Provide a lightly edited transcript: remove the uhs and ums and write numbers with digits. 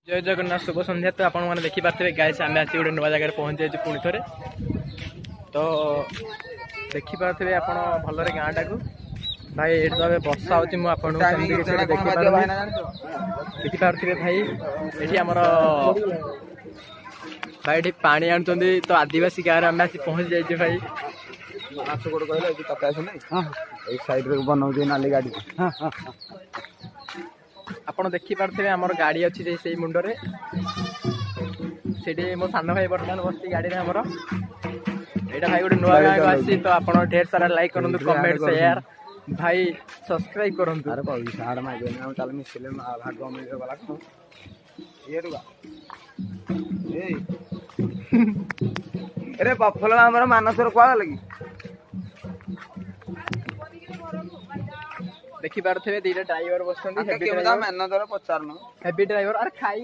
जय जगन्नाथ शुभ संध्या। तो आपण मैंने देखिपे गाइस आम आसी गोटे नुआ जगह पहुंचे पुणी थे तो देखिपे आप भलरे गाँ टाक भाई ये तो बर्षा हो देखिपे भाई ये आमर भाई ये पानी आणुंट तो आदिवासी गाँव आम आसी पहुंच जाइए भाई आपड़ देखिपे आमर गाड़ी अच्छी से मुंडरे से मो सान भाई बर्तमान बस गाड़ी में आमर यहाँ भाई गोटे नुआ गाँव आसी तो आप ढेर सारा लाइक करूँ कमेंट शेयर भाई सब्सक्राइब करूँ। अरे बफल आमर मानसर कह लगी देखिपे दीटा ड्राइवर बस पचार हेवी ड्राइवर अरे खाई